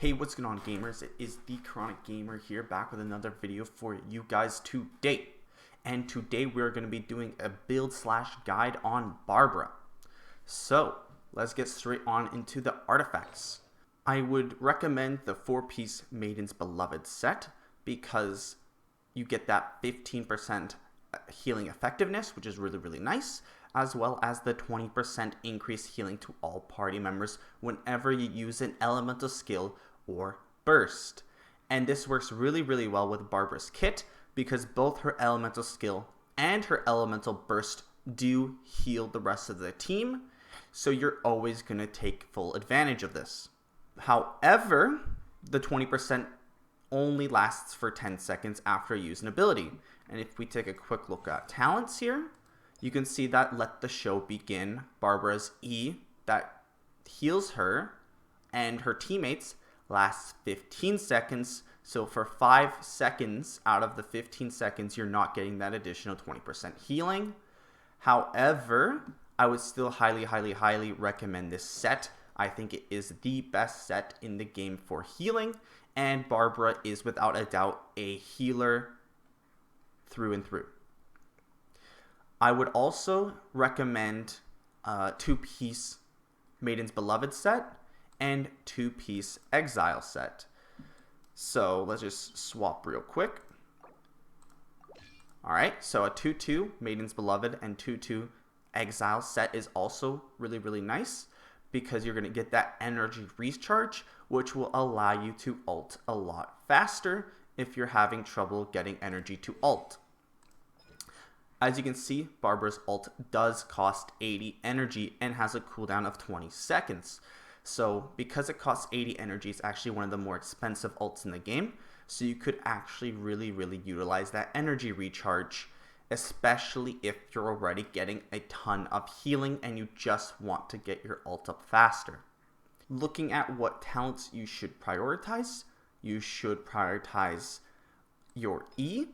Hey, what's going on, gamers? It is the Chronic Gamer here, back with another video for you guys today. And today we're going to be doing a build/guide on Barbara. So let's get straight on into the artifacts. I would recommend the 4-piece Maiden's Beloved set because you get that 15% healing effectiveness, which is really nice, as well as the 20% increased healing to all party members whenever you use an elemental skill or burst. And this works really well with Barbara's kit because both her elemental skill and her elemental burst do heal the rest of the team, so you're always going to take full advantage of this. However, the 20% only lasts for 10 seconds after you use an ability. And if we take a quick look at talents here, you can see that Let the Show Begin, Barbara's E that heals her and her teammates, lasts 15 seconds. So for 5 seconds out of the 15 seconds, you're not getting that additional 20% healing. However, I would still highly recommend this set. I think it is the best set in the game for healing, and Barbara is without a doubt a healer through and through. I would also recommend 2-piece Maiden's Beloved set and 2-piece Exile set. So let's just swap real quick. Alright, so a 2-2 Maiden's Beloved and 2-2 Exile set is also really nice because you're going to get that energy recharge, which will allow you to ult a lot faster if you're having trouble getting energy to ult. As you can see, Barbara's ult does cost 80 energy and has a cooldown of 20 seconds. So because it costs 80 energy, it's actually one of the more expensive ults in the game. So you could actually really utilize that energy recharge, especially if you're already getting a ton of healing and you just want to get your ult up faster. Looking at what talents you should prioritize your E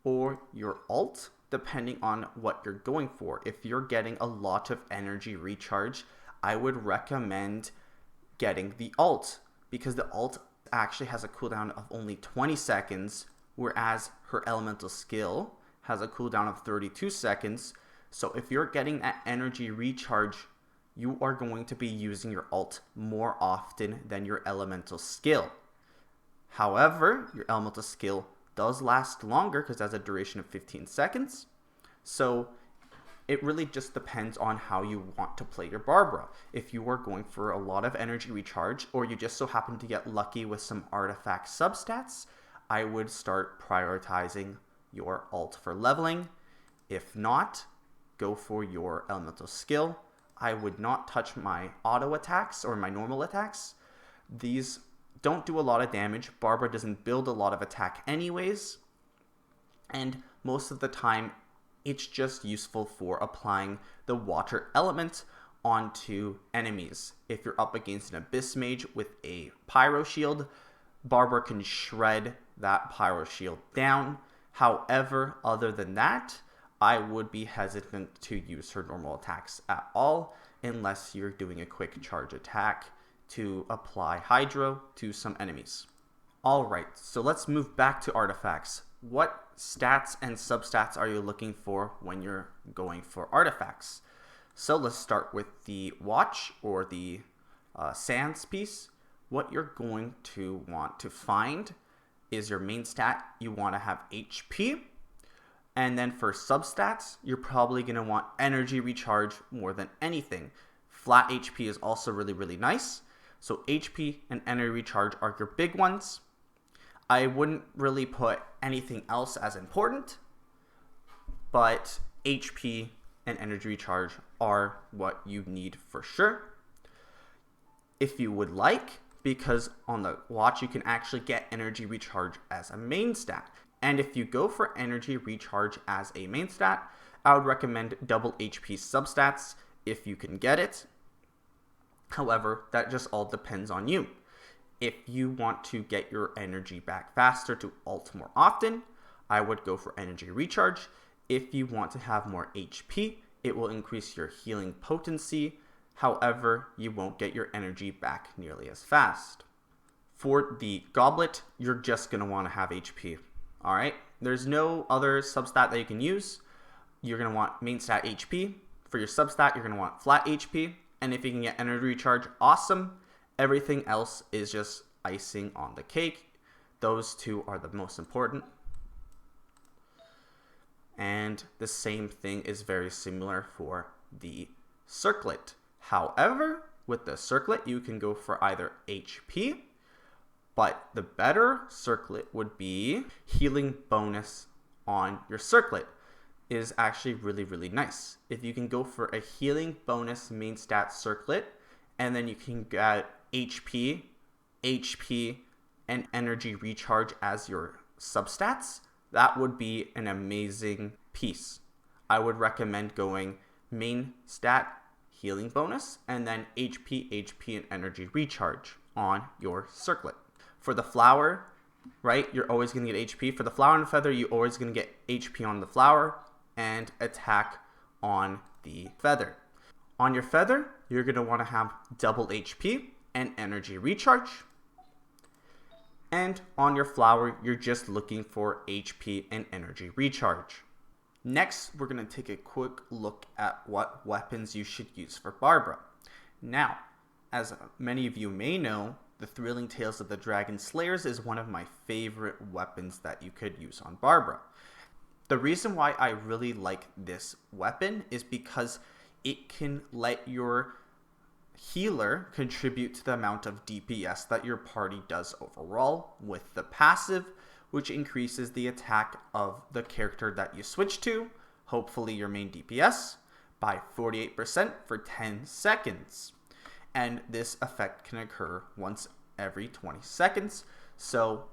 or your ult, depending on what you're going for. If you're getting a lot of energy recharge, I would recommend getting the ult because the ult actually has a cooldown of only 20 seconds, whereas her elemental skill has a cooldown of 32 seconds. So if you're getting that energy recharge, you are going to be using your ult more often than your elemental skill. However, your elemental skill does last longer because it has a duration of 15 seconds. So it really just depends on how you want to play your Barbara. If you are going for a lot of energy recharge, or you just so happen to get lucky with some artifact substats, I would start prioritizing your ult for leveling. If not, go for your elemental skill. I would not touch my auto attacks or my normal attacks. These don't do a lot of damage. Barbara doesn't build a lot of attack anyways, and most of the time it's just useful for applying the water element onto enemies. If you're up against an Abyss Mage with a Pyro Shield, Barbara can shred that Pyro Shield down. However, other than that, I would be hesitant to use her normal attacks at all unless you're doing a quick charge attack to apply Hydro to some enemies. Alright, so let's move back to artifacts. What stats and substats are you looking for when you're going for artifacts? So let's start with the watch or the sands piece. What you're going to want to find is your main stat. You want to have HP. And then for substats, you're probably going to want energy recharge more than anything. Flat HP is also really nice. So HP and energy recharge are your big ones. I wouldn't really put anything else as important, but HP and energy recharge are what you need for sure. If you would like, because on the watch you can actually get energy recharge as a main stat. And if you go for energy recharge as a main stat, I would recommend double HP substats if you can get it. However, that just all depends on you. If you want to get your energy back faster to ult more often, I would go for energy recharge. If you want to have more HP, it will increase your healing potency. However, you won't get your energy back nearly as fast. For the goblet, you're just going to want to have HP. All right. There's no other substat that you can use. You're going to want main stat HP. For your substat, you're going to want flat HP. And if you can get energy recharge, awesome. Everything else is just icing on the cake. Those two are the most important. And the same thing is very similar for the circlet. However, with the circlet, you can go for either HP, but the better circlet would be healing bonus on your circlet is actually really, really nice. If you can go for a healing bonus main stat circlet, and then you can get HP, and energy recharge as your substats, that would be an amazing piece. I would recommend going main stat healing bonus and then HP, and energy recharge on your circlet. For the flower, right, you're always going to get HP. For the flower and feather, you're always going to get HP on the flower and attack on the feather. On your feather, you're going to want to have double HP and energy recharge. And on your flower, you're just looking for HP and energy recharge. Next, we're going to take a quick look at what weapons you should use for Barbara. Now, as many of you may know, the Thrilling Tales of the Dragon Slayers is one of my favorite weapons that you could use on Barbara. The reason why I really like this weapon is because it can let your healer contribute to the amount of DPS that your party does overall with the passive, which increases the attack of the character that you switch to, hopefully your main DPS, by 48% for 10 seconds. And this effect can occur once every 20 seconds. So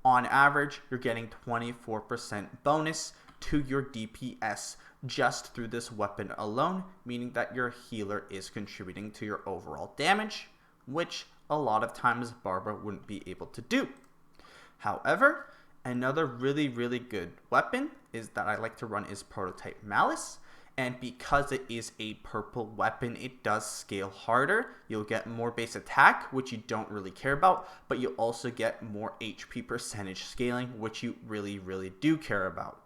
on average, you're getting 24% bonus to your DPS just through this weapon alone, meaning that your healer is contributing to your overall damage, which a lot of times Barbara wouldn't be able to do. However, another really, really good weapon is that I like to run is Prototype Malice. And because it is a purple weapon, it does scale harder. You'll get more base attack, which you don't really care about, but you also get more HP percentage scaling, which you really, really do care about.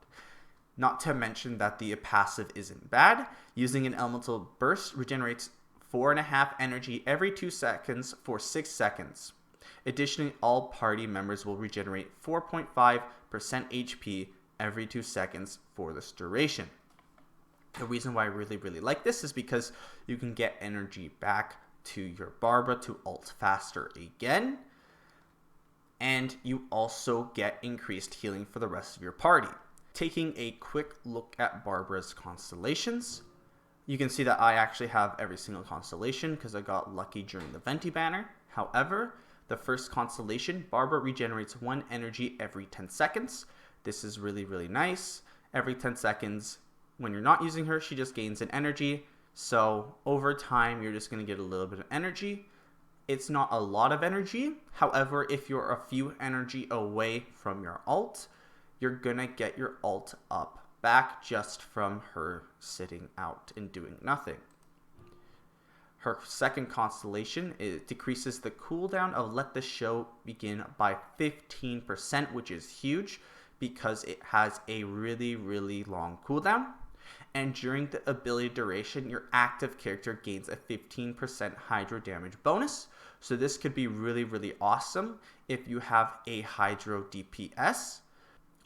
Not to mention that the passive isn't bad. Using an elemental burst regenerates 4.5 energy every 2 seconds for 6 seconds. Additionally, all party members will regenerate 4.5% HP every 2 seconds for this duration. The reason why I really, really like this is because you can get energy back to your Barbara to ult faster again. And you also get increased healing for the rest of your party. Taking a quick look at Barbara's constellations, you can see that I actually have every single constellation because I got lucky during the Venti banner. However, the first constellation, Barbara regenerates 1 energy every 10 seconds. This is really, really nice. Every 10 seconds, when you're not using her, she just gains an energy. So over time, you're just going to get a little bit of energy. It's not a lot of energy. However, if you're a few energy away from your ult, you're going to get your ult up back just from her sitting out and doing nothing. Her second constellation, it decreases the cooldown of Let the Show Begin by 15%, which is huge because it has a really, really long cooldown. And during the ability duration, your active character gains a 15% hydro damage bonus. So this could be really, really awesome if you have a hydro DPS.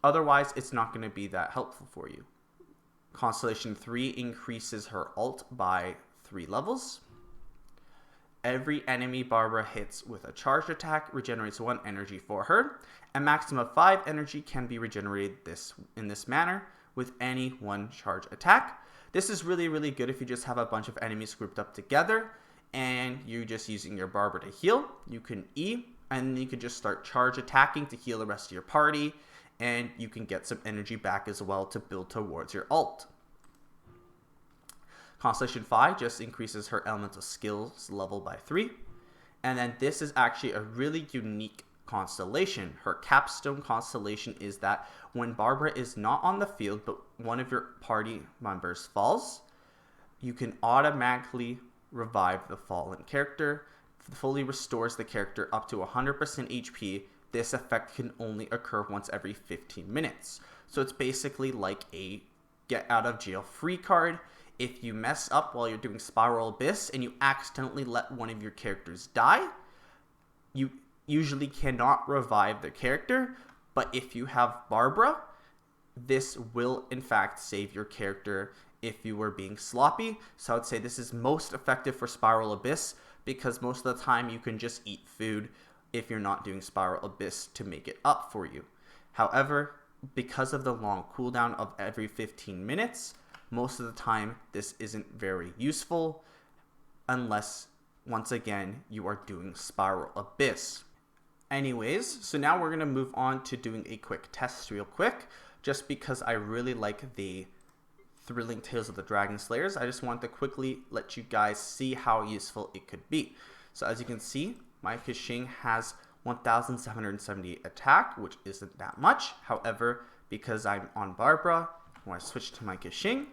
Otherwise, it's not going to be that helpful for you. Constellation 3 increases her ult by 3 levels. Every enemy Barbara hits with a charged attack regenerates 1 energy for her. A maximum of 5 energy can be regenerated in this manner with any 1 charge attack. This is really, really good if you just have a bunch of enemies grouped up together and you're just using your Barbara to heal. You can E, and you can just start charge attacking to heal the rest of your party, and you can get some energy back as well to build towards your ult. Constellation 5 just increases her elemental skills level by 3. And then this is actually a really unique constellation. Her capstone constellation is that when Barbara is not on the field but one of your party members falls, you can automatically revive the fallen character. fully restores the character up to 100% HP. This effect can only occur once every 15 minutes. So it's basically like a get out of jail free card. If you mess up while you're doing Spiral Abyss and you accidentally let one of your characters die, you usually cannot revive the character, but if you have Barbara, this will in fact save your character if you were being sloppy. So I would say this is most effective for Spiral Abyss because most of the time you can just eat food if you're not doing Spiral Abyss to make it up for you. However, because of the long cooldown of every 15 minutes, most of the time this isn't very useful unless, once again, you are doing Spiral Abyss. Anyways, so now we're going to move on to doing a quick test real quick, just because I really like the Thrilling Tales of the Dragon Slayers. I just want to quickly let you guys see how useful it could be. So as you can see, my Keqing has 1,778 attack, which isn't that much. However, because I'm on Barbara, when I switch to my Keqing,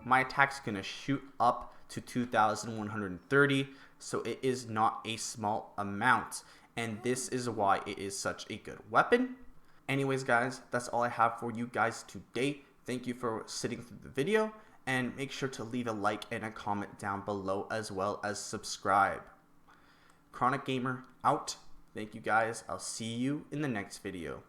my attack's going to shoot up to 2,130, so it is not a small amount. And this is why it is such a good weapon. Anyways, guys, that's all I have for you guys today. Thank you for sitting through the video, and make sure to leave a like and a comment down below, as well as subscribe. Chronic Gamer out. Thank you guys. I'll see you in the next video.